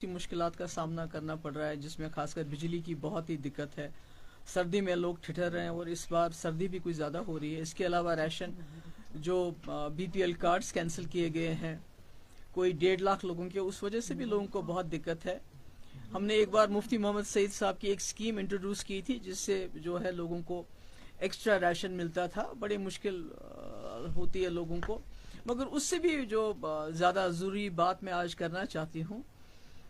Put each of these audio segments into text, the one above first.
मुश्किलात का सामना करना पड़ रहा है, जिसमें खासकर बिजली की बहुत ही दिक्कत है। सर्दी में लोग ठिठर रहे हैं और इस बार सर्दी भी कुछ ज़्यादा हो रही है। इसके अलावा राशन जो बीपीएल कार्ड्स कैंसिल किए गए हैं, कोई 1.5 लाख लोगों के, उस वजह से भी लोगों को बहुत दिक्कत है। हमने एक बार मुफ्ती मोहम्मद सईद साहब की एक स्कीम इंट्रोड्यूस की थी, जिससे जो है लोगों को एक्स्ट्रा राशन मिलता था। बड़ी मुश्किल होती है लोगों को, मगर उससे भी जो ज़्यादा ज़रूरी बात मैं आज करना चाहती हूँ,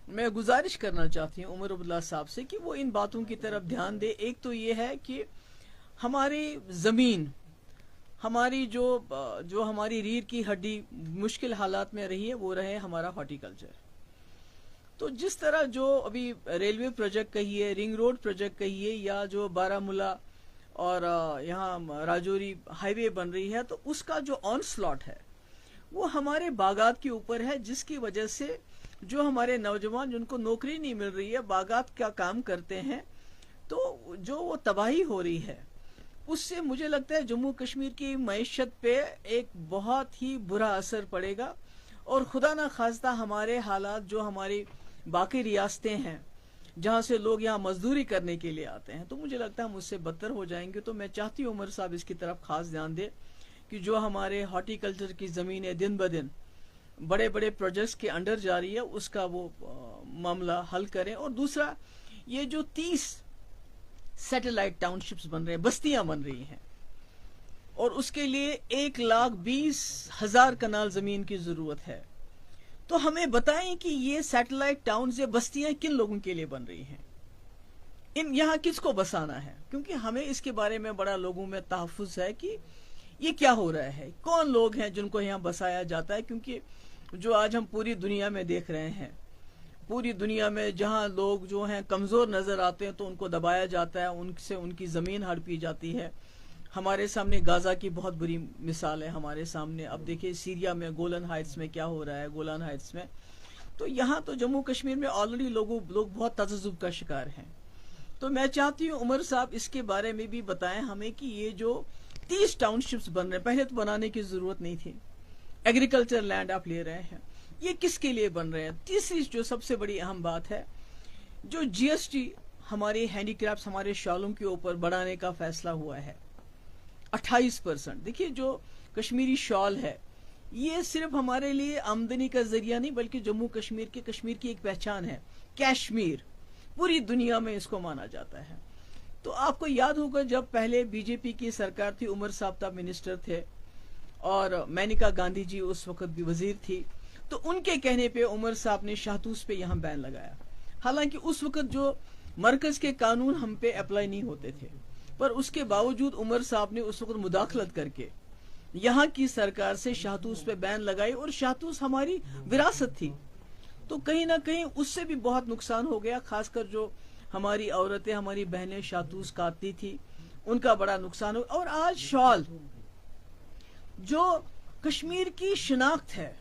मैं गुजारिश करना चाहती हूँ उमर अब्दुल्ला साहब से कि वो इन बातों की तरफ ध्यान दे। एक तो ये है कि हमारी ज़मीन, हमारी जो हमारी रीढ़ की हड्डी मुश्किल हालात में रही है, वो रहे हमारा हॉर्टिकल्चर। तो जिस तरह जो अभी रेलवे प्रोजेक्ट कहिए, रिंग रोड प्रोजेक्ट कहिए, या जो बारामूला और यहाँ राजौरी हाईवे बन रही है, तो उसका जो ऑन स्लॉट है वो हमारे बागात के ऊपर है, जिसकी वजह से जो हमारे नौजवान जिनको नौकरी नहीं मिल रही है, बागात का काम करते हैं, तो जो वो तबाही हो रही है, उससे मुझे लगता है जम्मू कश्मीर की मईशत पे एक बहुत ही बुरा असर पड़ेगा। और खुदा ना खास्ता हमारे हालात जो हमारी बाकी रियासतें हैं, जहाँ से लोग यहाँ मजदूरी करने के लिए आते हैं, तो मुझे लगता है हम उससे बदतर हो जाएंगे। तो मैं चाहती हूँ उमर साहब इसकी तरफ खास ध्यान दे कि जो हमारे हॉर्टिकल्चर की ज़मीनें दिन ब दिन बड़े बड़े प्रोजेक्ट्स के अंडर जा रही है, उसका वो मामला हल करें। और दूसरा, ये जो 30 सैटेलाइट टाउनशिप्स बन रहे हैं, बस्तियां बन रही हैं, और उसके लिए 1,20,000 कनाल जमीन की जरूरत है, तो हमें बताएं कि ये सैटेलाइट टाउन से बस्तियां किन लोगों के लिए बन रही हैं, इन यहाँ किसको बसाना है, क्योंकि हमें इसके बारे में बड़ा लोगों में तहफ़्फ़ुज़ है कि ये क्या हो रहा है, कौन लोग हैं जिनको यहाँ बसाया जाता है। क्योंकि जो आज हम पूरी दुनिया में देख रहे हैं, पूरी दुनिया में जहाँ लोग जो हैं कमज़ोर नज़र आते हैं, तो उनको दबाया जाता है, उनसे उनकी ज़मीन हड़पी जाती है। हमारे सामने गाज़ा की बहुत बुरी मिसाल है हमारे सामने। अब देखिए सीरिया में गोलन हाइट्स में क्या हो रहा है, गोलान हाइट्स में। तो यहाँ तो जम्मू कश्मीर में ऑलरेडी लोग बहुत तज़ज्जुब का शिकार हैं। तो मैं चाहती हूँ उमर साहब इसके बारे में भी बताएं हमें कि ये जो 30 टाउनशिप्स बन रहे हैं, पहले तो बनाने की जरूरत नहीं थी, एग्रीकल्चर लैंड आप ले रहे हैं, ये किसके लिए बन रहे हैं। तीसरी जो सबसे बड़ी अहम बात है, जो जीएसटी हमारे हैंडीक्राफ्ट्स, हमारे शॉलों के ऊपर बढ़ाने का फैसला हुआ है 28%। देखिए जो कश्मीरी शॉल है, ये सिर्फ हमारे लिए आमदनी का जरिया नहीं, बल्कि जम्मू कश्मीर की एक पहचान है। कश्मीर पूरी दुनिया में इसको माना जाता है। तो आपको याद होगा जब पहले बीजेपी की सरकार थी, उमर साहब तब मिनिस्टर थे और मेनका गांधी जी उस वक्त भी वजीर थी, तो उनके कहने पे उमर साहब ने शाहतूस पे यहाँ बैन लगाया। हालांकि उस वक्त जो मरकज के कानून हम पे अप्लाई नहीं होते थे, पर उसके बावजूद उमर साहब ने उस वक्त मुदाखलत करके यहाँ की सरकार से शाहतूस पे बैन लगाई, और शाहतूस हमारी विरासत थी। तो कहीं ना कहीं उससे भी बहुत नुकसान हो गया, खासकर जो हमारी औरतें, हमारी बहनें शाहतूस काटती थी, उनका बड़ा नुकसान हो। और आज शॉल जो कश्मीर की शिनाख्त है,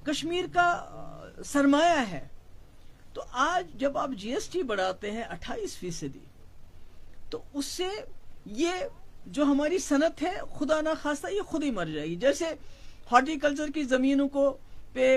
कश्मीर का सरमाया है, तो आज जब आप जीएसटी बढ़ाते हैं 28%, तो उससे ये जो हमारी सनत है, खुदा ना खास्ता ये खुद ही मर जाएगी। जैसे हॉर्टिकल्चर की जमीनों को पे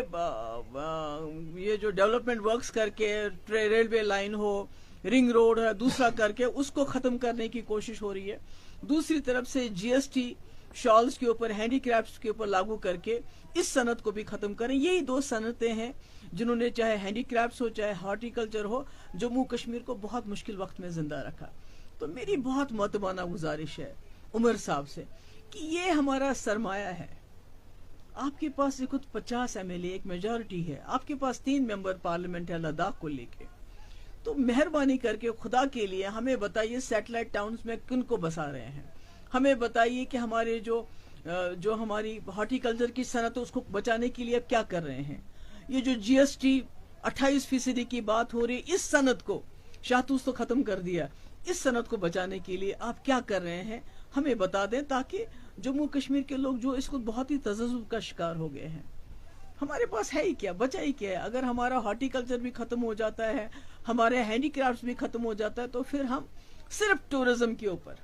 ये जो डेवलपमेंट वर्क्स करके रेलवे लाइन हो, रिंग रोड है, दूसरा करके उसको खत्म करने की कोशिश हो रही है। दूसरी तरफ से जीएसटी शॉल्स के ऊपर, हैंडीक्राफ्ट्स के ऊपर लागू करके इस सनत को भी खत्म करें। यही दो सनतें हैं जिन्होंने, चाहे हैंडीक्राफ्ट्स हो चाहे हॉर्टिकल्चर हो, जम्मू कश्मीर को बहुत मुश्किल वक्त में जिंदा रखा। तो मेरी बहुत मोहतबाना गुजारिश है उमर साहब से कि ये हमारा सरमाया है। आपके पास ये खुद 50 MLA, एक मेजॉरिटी है, आपके पास 3 मेंबर पार्लियामेंट है लद्दाख को लेके। तो मेहरबानी करके खुदा के लिए हमें बताइए सैटेलाइट टाउन्स में किन को बसा रहे हैं। हमें बताइए कि हमारे जो हमारी हॉर्टिकल्चर की सनत है, उसको बचाने के लिए क्या कर रहे हैं। ये जो जीएसटी 28% की बात हो रही है, इस सनत को शाहतूस तो खत्म कर दिया, इस सनत को बचाने के लिए आप क्या कर रहे हैं, हमें बता दें, ताकि जम्मू कश्मीर के लोग जो इसको बहुत ही तज़ज्जुब का शिकार हो गए हैं, हमारे पास है ही क्या, बचा ही क्या है। अगर हमारा हॉर्टिकल्चर भी खत्म हो जाता है, हमारे हैंडीक्राफ्ट्स भी खत्म हो जाता है, तो फिर हम सिर्फ टूरिज्म के ऊपर,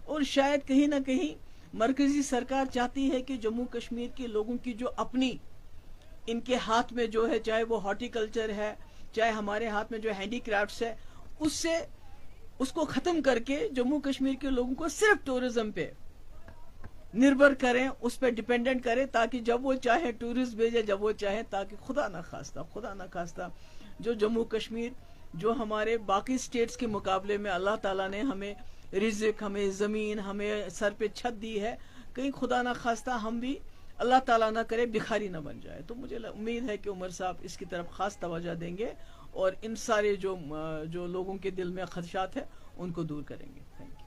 और शायद कहीं ना कहीं मरकजी सरकार चाहती है कि जम्मू कश्मीर के लोगों की जो अपनी इनके हाथ में जो है, चाहे वो हॉर्टिकल्चर है, چاہے ہمارے ہاتھ میں جو ہینڈی کرافٹس ہے اس کو ختم کر کے جموں کشمیر کے لوگوں کو صرف ٹورزم پہ نربھر کریں، اس پہ ڈیپینڈنٹ کریں، تاکہ جب وہ چاہے ٹورسٹ بھیجے، جب وہ چاہے، تاکہ خدا نہ خواستہ جو جموں کشمیر جو ہمارے باقی سٹیٹس کے مقابلے میں اللہ تعالیٰ نے ہمیں رزق، ہمیں زمین، ہمیں سر پہ چھت دی ہے، کہیں خدا نہ خواستہ ہم بھی اللہ تعالیٰ نہ کرے بکھاری نہ بن جائے. تو مجھے امید ہے کہ عمر صاحب اس کی طرف خاص توجہ دیں گے اور ان سارے جو لوگوں کے دل میں خدشات ہیں ان کو دور کریں گے. Thank you.